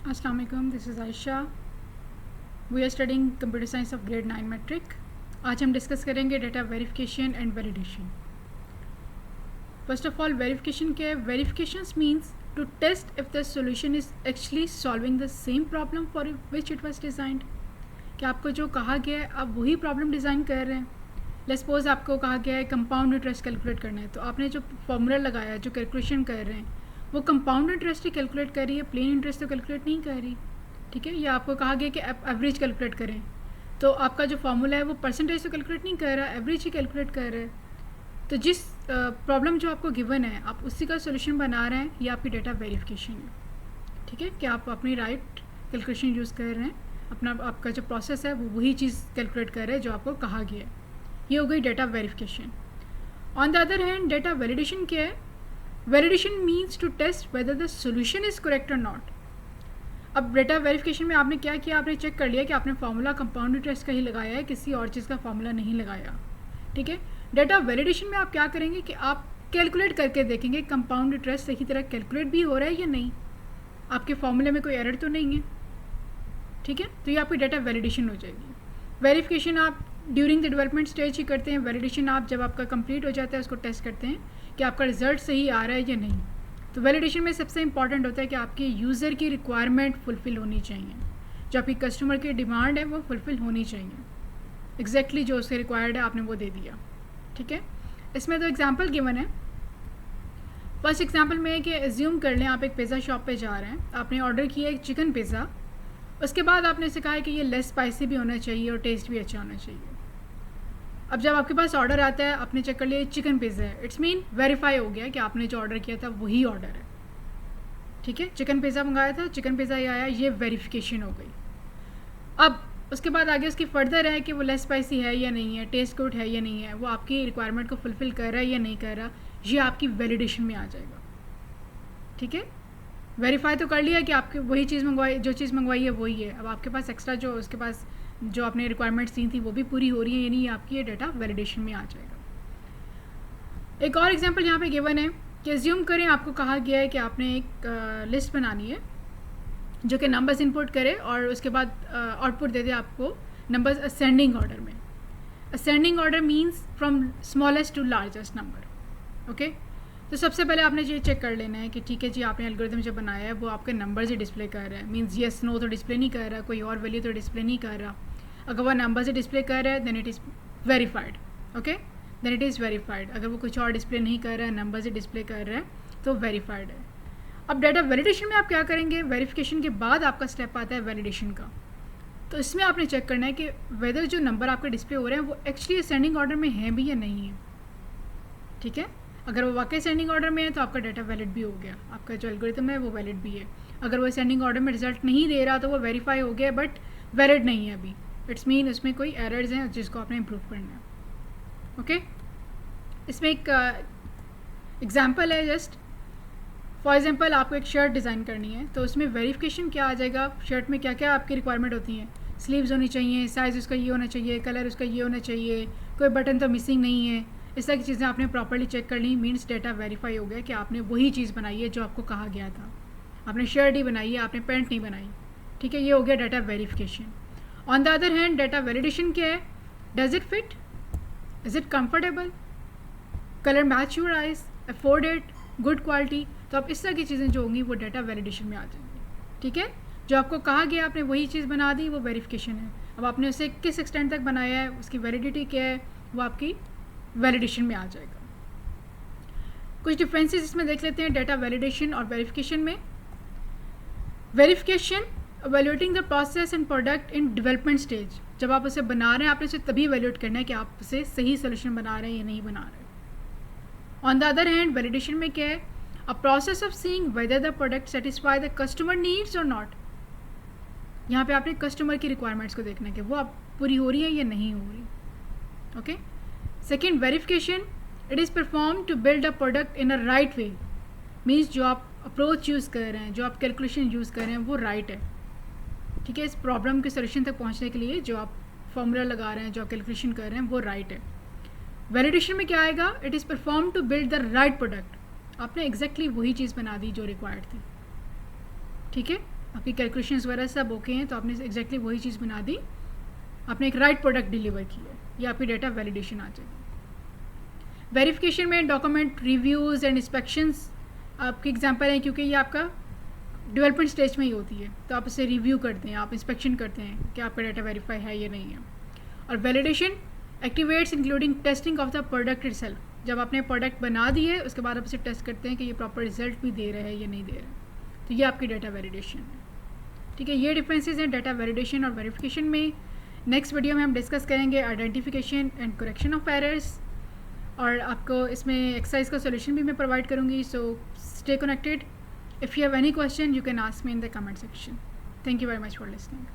Assalamu alaikum, this is Aisha. We are studying Computer Science of Grade 9 Metric. आज हम discuss करेंगे data verification and validation. First of all verification क्या है? Verification means to test if the solution is actually solving the same problem for which it was designed. कि आपको जो कहा गया है आप वही प्रॉब्लम डिज़ाइन कर रहे हैं. लेट्स सपोज आपको कहा गया है कंपाउंड इंटरेस्ट कैलकुलेट करना है, तो आपने जो फॉर्मूला लगाया है, जो कैलकुलेशन कर रहे हैं, वो कंपाउंड इंटरेस्ट ही कैलकुलेट कर रही है, प्लेन इंटरेस्ट तो कैलकुलेट नहीं कर रही. ठीक है, या आपको कहा गया कि एवरेज कैलकुलेट करें, तो आपका जो फार्मूला है वो परसेंटेज तो कैलकुलेट नहीं कर रहा, एवरेज ही कैलकुलेट कर रहा है. तो जिस प्रॉब्लम जो आपको गिवन है आप उसी का सोल्यूशन बना रहे हैं, ये आपकी डेटा वेरिफिकेशन है. ठीक है, कि आप अपनी राइट कैलकुलेशन यूज़ कर रहे हैं, अपना आपका जो प्रोसेस है वो वही चीज़ कैलकुलेट कर रहे हैं जो आपको कहा गया है. ये हो गई data verification. On the other hand data validation क्या है? Validation means to test whether the solution is correct और नॉट. अब डेटा वेरिफिकेशन में आपने क्या किया, आपने चेक कर लिया कि आपने फार्मूला कंपाउंड इंटरेस्ट का ही लगाया है, किसी और चीज़ का फार्मूला नहीं लगाया. ठीक है, डेटा वैलिडेशन में आप क्या करेंगे कि आप कैलकुलेट करके देखेंगे कंपाउंड इंटरेस्ट सही तरह कैलकुलेट भी हो रहा है या नहीं, आपके फार्मूले में कोई एरर तो नहीं है. ठीक है, तो ये आपकी डेटा वैलिडेशन हो जाएगी. वेरिफिकेशन आप ड्यूरिंग द डेवलपमेंट स्टेज ही करते हैं. वैलिडेशन आप जब आपका कंप्लीट हो जाता है उसको टेस्ट करते हैं कि आपका रिजल्ट सही आ रहा है या नहीं. तो वैलिडेशन में सबसे इंपॉर्टेंट होता है कि आपके यूज़र की रिक्वायरमेंट फुलफ़िल होनी चाहिए, जो आपकी कस्टमर की डिमांड है वो फुलफ़िल होनी चाहिए. एग्जैक्टली जो उससे रिक्वायर्ड है आपने वो दे दिया. ठीक है, इसमें तो एग्जांपल गिवन है. फर्स्ट एग्जांपल में है कि एज्यूम कर लें आप एक पिज़्ज़ा शॉप पे जा रहे हैं, आपने ऑर्डर किया एक चिकन पिज़्ज़ा. उसके बाद आपने इसे कहा है कि ये लेस स्पाइसी भी होना चाहिए और टेस्ट भी अच्छा होना चाहिए. अब जब आपके पास ऑर्डर आता है, आपने चेक कर लिया चिकन पिज़्ज़ा है, इट्स मीन वेरीफाई हो गया कि आपने जो ऑर्डर किया था वही ऑर्डर है. ठीक है, चिकन पिज़्ज़ा मंगाया था, चिकन पिज़्ज़ा ही आया, ये वेरिफिकेशन हो गई. अब उसके बाद आगे उसकी फर्दर है कि वो लेस स्पाइसी है या नहीं है, टेस्ट गुड है या नहीं है, वो आपकी रिक्वायरमेंट को फुलफ़िल कर रहा है या नहीं कर रहा, ये आपकी वैलिडेशन में आ जाएगा. ठीक है, वेरीफाई तो कर लिया कि आपकी वही चीज़ मंगवाई, जो चीज़ मंगवाई है वही है. अब आपके पास एक्स्ट्रा जो उसके पास जो आपने रिक्वायरमेंट्स दी थी वो भी पूरी हो रही है, यानी आपकी ये डेटा वैलिडेशन में आ जाएगा. एक और एग्जांपल यहाँ पे गिवन है कि एज्यूम करें आपको कहा गया है कि आपने एक लिस्ट बनानी है जो कि नंबर्स इनपुट करे और उसके बाद आउटपुट दे दे आपको नंबर्स असेंडिंग ऑर्डर में. Ascending order means from smallest to largest number. Okay, तो सबसे पहले आपने ये चेक कर लेना है कि ठीक है जी, आपने एल्गोरिथम जो बनाया है वो आपके नंबर्स ही डिस्प्ले कर रहा है. मीन्स येस नो तो डिस्प्ले नहीं कर रहा, कोई और वैल्यू तो डिस्प्ले नहीं कर रहा. अगर वो नंबर्स ही डिस्प्ले कर रहा है then it is verified. Okay, then it is verified. अगर वो कुछ और डिस्प्ले नहीं कर रहा है, नंबर्स ही डिस्प्ले कर रहा है, तो वेरीफाइड है. अब डेटा वैलिडेशन में आप क्या करेंगे? वेरिफिकेशन के बाद आपका स्टेप आता है वैलिडेशन का. तो इसमें आपने चेक करना है कि वेदर जो नंबर आपके डिस्प्ले हो रहे हैं वो एक्चुअली असेंडिंग ऑर्डर में हैं भी या नहीं है. ठीक है, अगर वो वाकई असेंडिंग ऑर्डर में है तो आपका डाटा वैलिड भी हो गया, आपका जो एल्गोरिथम है वो वैलिड भी है. अगर वो असेंडिंग ऑर्डर में रिजल्ट नहीं दे रहा तो वो वेरीफाई हो गया बट वैलिड नहीं है अभी. इट्स मीन उसमें कोई एरर्स हैं जिसको आपने इम्प्रूव करना है. ओके, इसमें एक एग्जांपल है. जस्ट फॉर एग्जांपल आपको एक शर्ट डिज़ाइन करनी है, तो उसमें वेरिफिकेशन क्या आ जाएगा? शर्ट में क्या क्या आपकी रिक्वायरमेंट होती हैं? स्लीव्स होनी चाहिए, साइज़ उसका ये होना चाहिए, कलर उसका ये होना चाहिए, कोई बटन तो मिसिंग नहीं है. इस तरह की चीज़ें आपने प्रॉपर्ली चेक कर ली, मीन्स डेटा वेरीफाई हो गया कि आपने वही चीज़ बनाई है जो आपको कहा गया था. आपने शर्ट ही बनाई है, आपने पैंट नहीं बनाई. ठीक है, ये हो गया data verification. On the other hand data validation क्या है? Does it fit, is it comfortable, colour match your eyes, afford it, good quality. तो आप इस तरह की चीज़ें जो होंगी वो डेटा वैलिडेशन में आ जाएंगी. ठीक है, जो आपको कहा गया आपने वही चीज़ बना दी, वो वेरिफिकेशन है. अब आपने उसे किस एक्सटेंट तक बनाया है, उसकी वैलिडिटी क्या है, वो आपकी वैलिडेशन में आ जाएगा. कुछ डिफरेंसेस इसमें देख लेते हैं डेटा वैलिडेशन और वेरिफिकेशन में. Verification evaluating the process and product in development stage. जब आप उसे बना रहे हैं आपने उसे तभी एवेल्युएट करना है कि आप उसे सही सोल्यूशन बना रहे हैं या नहीं बना रहे. On the other hand validation में क्या है? A process of seeing whether the product satisfy the customer needs और नॉट. यहाँ पे आपने कस्टमर की रिक्वायरमेंट्स को देखना है कि वो आप पूरी हो रही है या नहीं हो रही. Okay, second verification, it is perform to build a product in a right way. Means जो आप अप्रोच यूज़ कर रहे हैं, जो आप कैलकुलेशन यूज़ कर रहे हैं वो राइट है. ठीक है, इस प्रॉब्लम के सोल्यूशन तक पहुंचने के लिए जो आप फॉर्मूला लगा रहे हैं, जो आप कैलकुलेशन कर रहे हैं वो राइट है. वैलिडेशन में क्या आएगा? It is perform to build the right product. आपने एग्जैक्टली वही चीज़ बना दी जो रिक्वायर्ड थी. ठीक है, आपकी कैलकुलेशंस वगैरह सब ओके हैं, तो आपने एग्जैक्टली वही चीज़ बना दी, आपने एक राइट प्रोडक्ट डिलीवर की है, ये आपकी डेटा वैलिडेशन आ जाएगी। वेरिफिकेशन में डॉक्यूमेंट रिव्यूज़ एंड इंस्पेक्शंस आपके एग्जांपल हैं, क्योंकि ये आपका डेवलपमेंट स्टेज में ही होती है, तो आप इसे रिव्यू करते हैं, आप इंस्पेक्शन करते हैं कि आपका डाटा वेरीफाई है या नहीं है। और validation activates including testing of the product itself, जब आपने प्रोडक्ट बना दी है उसके बाद आप इसे टेस्ट करते हैं कि ये प्रॉपर रिजल्ट भी दे रहा है या नहीं दे रहा है, तो ये आपकी डाटा वैलिडेशन है। ठीक है, ये डिफरेंसेस हैं डाटा वैलिडेशन और वेरिफिकेशन में। नेक्स्ट वीडियो में हम डिस्कस करेंगे identification and correction of errors, और आपको इसमें एक्सरसाइज का सोल्यूशन भी मैं प्रोवाइड करूँगी। So stay connected. If you have any question you can ask me in the comment section. Thank you very much for listening.